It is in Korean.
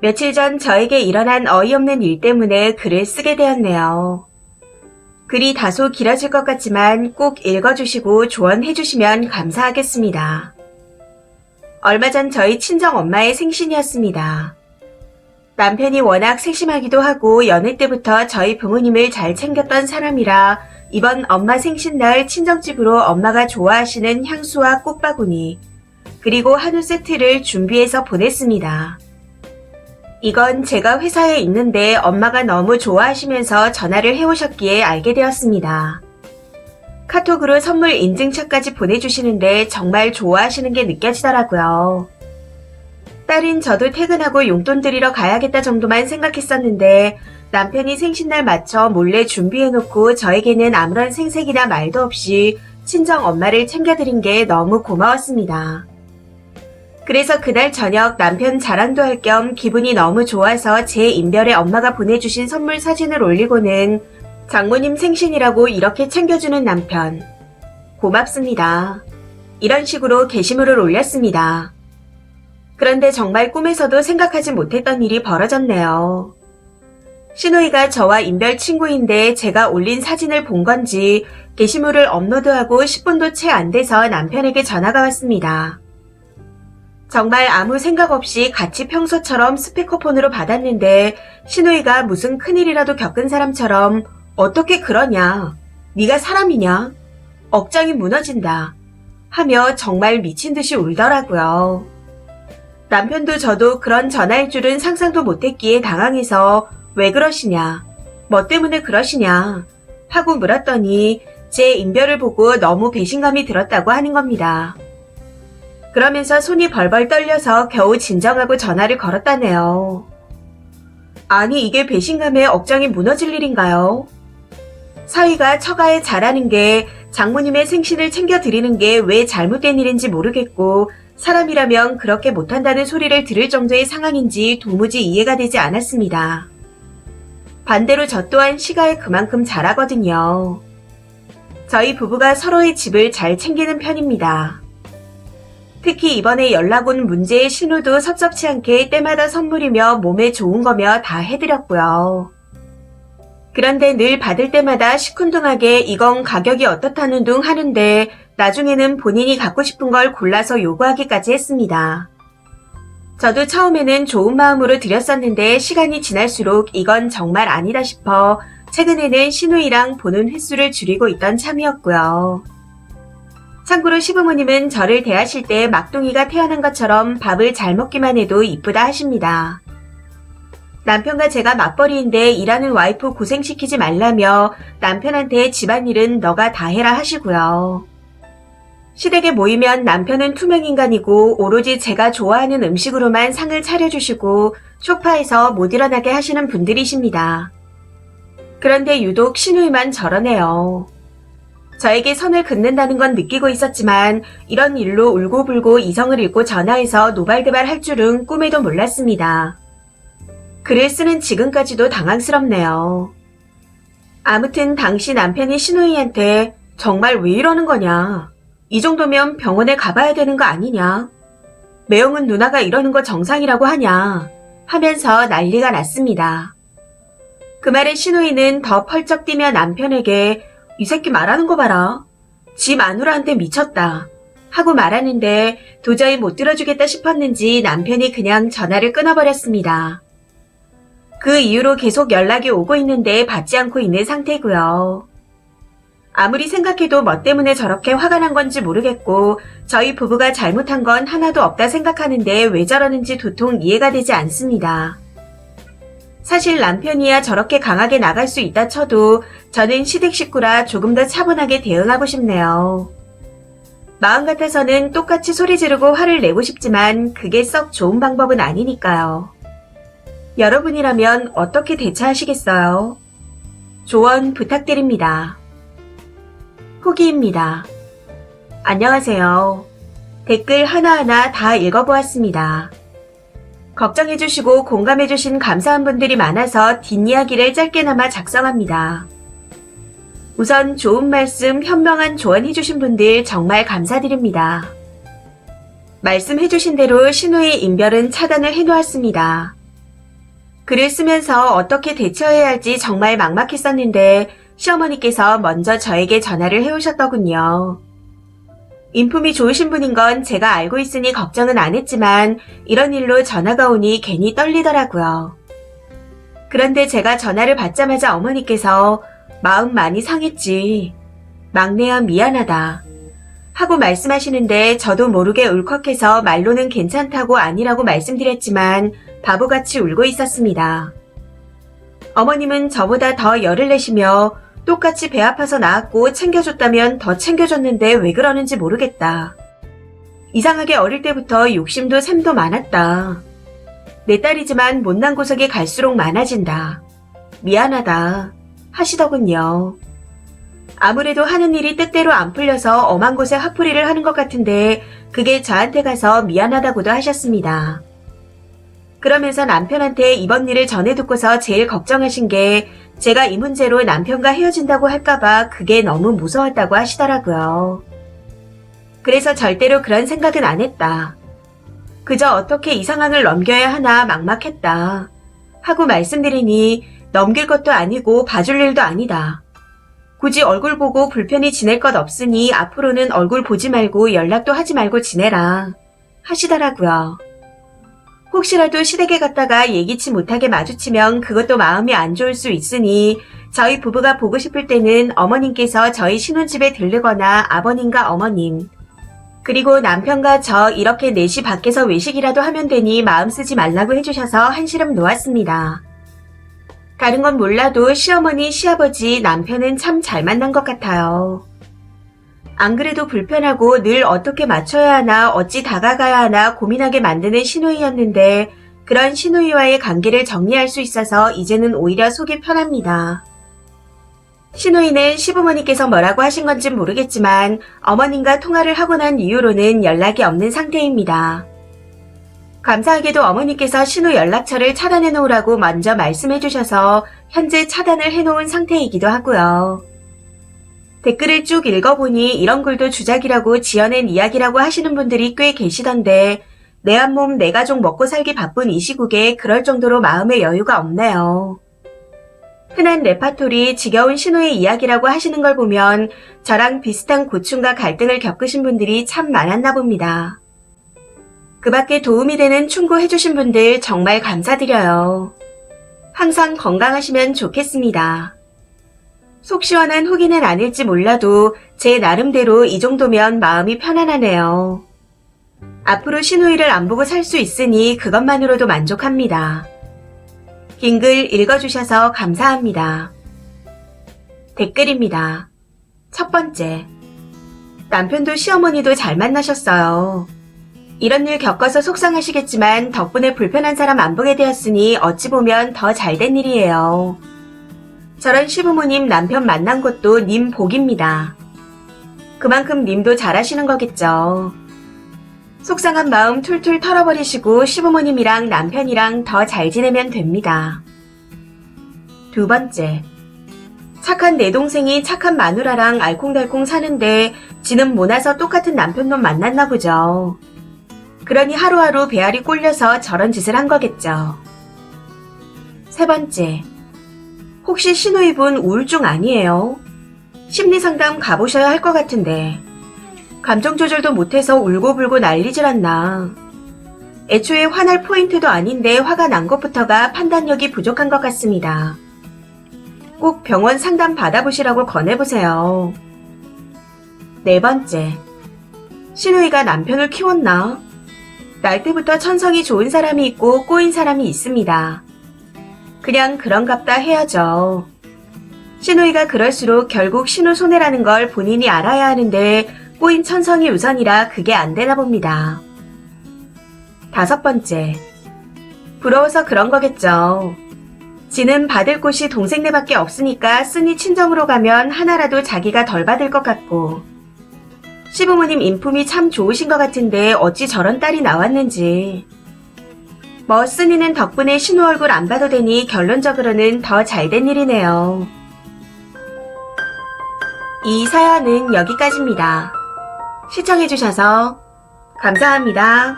며칠 전 저에게 일어난 어이없는 일 때문에 글을 쓰게 되었네요. 글이 다소 길어질 것 같지만 꼭 읽어주시고 조언해주시면 감사하겠습니다. 얼마 전 저희 친정 엄마의 생신이었습니다. 남편이 워낙 세심하기도 하고 여느 때부터 저희 부모님을 잘 챙겼던 사람이라 이번 엄마 생신날 친정집으로 엄마가 좋아하시는 향수와 꽃바구니 그리고 한우 세트를 준비해서 보냈습니다. 이건 제가 회사에 있는데 엄마가 너무 좋아하시면서 전화를 해오셨기에 알게 되었습니다. 카톡으로 선물 인증샷까지 보내주시는데 정말 좋아하시는 게 느껴지더라고요. 딸인 저도 퇴근하고 용돈 드리러 가야겠다 정도만 생각했었는데 남편이 생신날 맞춰 몰래 준비해놓고 저에게는 아무런 생색이나 말도 없이 친정 엄마를 챙겨드린 게 너무 고마웠습니다. 그래서 그날 저녁 남편 자랑도 할 겸 기분이 너무 좋아서 제 인별에 엄마가 보내주신 선물 사진을 올리고는 장모님 생신이라고 이렇게 챙겨주는 남편. 고맙습니다. 이런 식으로 게시물을 올렸습니다. 그런데 정말 꿈에서도 생각하지 못했던 일이 벌어졌네요. 신우이가 저와 인별 친구인데 제가 올린 사진을 본 건지 게시물을 업로드하고 10분도 채 안 돼서 남편에게 전화가 왔습니다. 정말 아무 생각 없이 같이 평소처럼 스피커폰으로 받았는데 신우이가 무슨 큰일이라도 겪은 사람처럼 어떻게 그러냐? 네가 사람이냐? 억장이 무너진다. 하며 정말 미친 듯이 울더라고요. 남편도 저도 그런 전화일 줄은 상상도 못했기에 당황해서 왜 그러시냐? 뭐 때문에 그러시냐? 하고 물었더니 제 인별을 보고 너무 배신감이 들었다고 하는 겁니다. 그러면서 손이 벌벌 떨려서 겨우 진정하고 전화를 걸었다네요. 아니 이게 배신감에 억장이 무너질 일인가요? 사위가 처가에 잘하는 게 장모님의 생신을 챙겨드리는 게 왜 잘못된 일인지 모르겠고 사람이라면 그렇게 못한다는 소리를 들을 정도의 상황인지 도무지 이해가 되지 않았습니다. 반대로 저 또한 시가에 그만큼 잘하거든요. 저희 부부가 서로의 집을 잘 챙기는 편입니다. 특히 이번에 연락 온 문제의 신우도 섭섭치 않게 때마다 선물이며 몸에 좋은 거며 다 해드렸고요. 그런데 늘 받을 때마다 시큰둥하게 이건 가격이 어떻다는 둥 하는데 나중에는 본인이 갖고 싶은 걸 골라서 요구하기까지 했습니다. 저도 처음에는 좋은 마음으로 드렸었는데 시간이 지날수록 이건 정말 아니다 싶어 최근에는 신우이랑 보는 횟수를 줄이고 있던 참이었고요. 참고로 시부모님은 저를 대하실 때 막둥이가 태어난 것처럼 밥을 잘 먹기만 해도 이쁘다 하십니다. 남편과 제가 맞벌이인데 일하는 와이프 고생시키지 말라며 남편한테 집안일은 너가 다 해라 하시고요. 시댁에 모이면 남편은 투명인간이고 오로지 제가 좋아하는 음식으로만 상을 차려주시고 소파에서 못 일어나게 하시는 분들이십니다. 그런데 유독 신우이만 저러네요. 저에게 선을 긋는다는 건 느끼고 있었지만 이런 일로 울고불고 이성을 잃고 전화해서 노발대발 할 줄은 꿈에도 몰랐습니다. 글을 쓰는 지금까지도 당황스럽네요. 아무튼 당시 남편이 신우이한테 정말 왜 이러는 거냐? 이 정도면 병원에 가봐야 되는 거 아니냐? 매형은 누나가 이러는 거 정상이라고 하냐? 하면서 난리가 났습니다. 그 말에 신우이는 더 펄쩍 뛰며 남편에게 이 새끼 말하는 거 봐라. 지 마누라한테 미쳤다. 하고 말하는데 도저히 못 들어주겠다 싶었는지 남편이 그냥 전화를 끊어버렸습니다. 그 이후로 계속 연락이 오고 있는데 받지 않고 있는 상태고요. 아무리 생각해도 뭐 때문에 저렇게 화가 난 건지 모르겠고 저희 부부가 잘못한 건 하나도 없다 생각하는데 왜 저러는지 도통 이해가 되지 않습니다. 사실 남편이야 저렇게 강하게 나갈 수 있다 쳐도 저는 시댁 식구라 조금 더 차분하게 대응하고 싶네요. 마음 같아서는 똑같이 소리 지르고 화를 내고 싶지만 그게 썩 좋은 방법은 아니니까요. 여러분이라면 어떻게 대처하시겠어요? 조언 부탁드립니다. 후기입니다. 안녕하세요. 댓글 하나하나 다 읽어보았습니다. 걱정해주시고 공감해주신 감사한 분들이 많아서 뒷이야기를 짧게나마 작성합니다. 우선 좋은 말씀, 현명한 조언해주신 분들 정말 감사드립니다. 말씀해주신 대로 신우의 인별은 차단을 해놓았습니다. 글을 쓰면서 어떻게 대처해야 할지 정말 막막했었는데 시어머니께서 먼저 저에게 전화를 해오셨더군요. 인품이 좋으신 분인 건 제가 알고 있으니 걱정은 안 했지만 이런 일로 전화가 오니 괜히 떨리더라고요. 그런데 제가 전화를 받자마자 어머니께서 마음 많이 상했지. 막내야 미안하다. 하고 말씀하시는데 저도 모르게 울컥해서 말로는 괜찮다고 아니라고 말씀드렸지만 바보같이 울고 있었습니다. 어머님은 저보다 더 열을 내시며 똑같이 배 아파서 낳았고 챙겨줬다면 더 챙겨줬는데 왜 그러는지 모르겠다. 이상하게 어릴 때부터 욕심도 샘도 많았다. 내 딸이지만 못난 구석이 갈수록 많아진다. 미안하다. 하시더군요. 아무래도 하는 일이 뜻대로 안 풀려서 엄한 곳에 화풀이를 하는 것 같은데 그게 저한테 가서 미안하다고도 하셨습니다. 그러면서 남편한테 이번 일을 전해 듣고서 제일 걱정하신 게 제가 이 문제로 남편과 헤어진다고 할까봐 그게 너무 무서웠다고 하시더라고요. 그래서 절대로 그런 생각은 안 했다. 그저 어떻게 이 상황을 넘겨야 하나 막막했다. 하고 말씀드리니 넘길 것도 아니고 봐줄 일도 아니다. 굳이 얼굴 보고 불편히 지낼 것 없으니 앞으로는 얼굴 보지 말고 연락도 하지 말고 지내라. 하시더라고요. 혹시라도 시댁에 갔다가 예기치 못하게 마주치면 그것도 마음이 안 좋을 수 있으니 저희 부부가 보고 싶을 때는 어머님께서 저희 신혼집에 들르거나 아버님과 어머님, 그리고 남편과 저 이렇게 넷이 밖에서 외식이라도 하면 되니 마음 쓰지 말라고 해주셔서 한시름 놓았습니다. 다른 건 몰라도 시어머니, 시아버지, 남편은 참 잘 만난 것 같아요. 안 그래도 불편하고 늘 어떻게 맞춰야 하나 어찌 다가가야 하나 고민하게 만드는 시누이였는데 그런 시누이와의 관계를 정리할 수 있어서 이제는 오히려 속이 편합니다. 시누이는 시부모님께서 뭐라고 하신 건지 모르겠지만 어머님과 통화를 하고 난 이후로는 연락이 없는 상태입니다. 감사하게도 어머니께서 신우 연락처를 차단해 놓으라고 먼저 말씀해 주셔서 현재 차단을 해놓은 상태이기도 하고요. 댓글을 쭉 읽어보니 이런 글도 주작이라고 지어낸 이야기라고 하시는 분들이 꽤 계시던데 내 한 몸 내 가족 먹고 살기 바쁜 이 시국에 그럴 정도로 마음의 여유가 없네요. 흔한 레파토리 지겨운 신우의 이야기라고 하시는 걸 보면 저랑 비슷한 고충과 갈등을 겪으신 분들이 참 많았나 봅니다. 그 밖에 도움이 되는 충고해주신 분들 정말 감사드려요. 항상 건강하시면 좋겠습니다. 속 시원한 후기는 아닐지 몰라도 제 나름대로 이 정도면 마음이 편안하네요. 앞으로 시누이를 안 보고 살 수 있으니 그것만으로도 만족합니다. 긴 글 읽어주셔서 감사합니다. 댓글입니다. 첫 번째. 남편도 시어머니도 잘 만나셨어요. 이런 일 겪어서 속상하시겠지만 덕분에 불편한 사람 안 보게 되었으니 어찌 보면 더 잘된 일이에요. 저런 시부모님 남편 만난 것도 님 복입니다. 그만큼 님도 잘하시는 거겠죠. 속상한 마음 툴툴 털어버리시고 시부모님이랑 남편이랑 더 잘 지내면 됩니다. 두 번째. 착한 내 동생이 착한 마누라랑 알콩달콩 사는데 지는 모나서 똑같은 남편놈 만났나 보죠. 그러니 하루하루 배알이 꼴려서 저런 짓을 한 거겠죠. 세 번째. 혹시 시누이분 우울증 아니에요? 심리상담 가보셔야 할 것 같은데 감정 조절도 못해서 울고불고 난리질 않나. 애초에 화날 포인트도 아닌데 화가 난 것부터가 판단력이 부족한 것 같습니다. 꼭 병원 상담 받아보시라고 권해보세요. 네 번째. 시누이가 남편을 키웠나? 날 때부터 천성이 좋은 사람이 있고 꼬인 사람이 있습니다. 그냥 그런갑다 해야죠. 시누이가 그럴수록 결국 시누 손해라는 걸 본인이 알아야 하는데 꼬인 천성이 우선이라 그게 안 되나 봅니다. 다섯 번째. 부러워서 그런 거겠죠. 지는 받을 곳이 동생네밖에 없으니까 쓰니 친정으로 가면 하나라도 자기가 덜 받을 것 같고 시부모님 인품이 참 좋으신 것 같은데 어찌 저런 딸이 나왔는지. 뭐 쓰니는 덕분에 신우 얼굴 안 봐도 되니 결론적으로는 더 잘된 일이네요. 이 사연은 여기까지입니다. 시청해주셔서 감사합니다.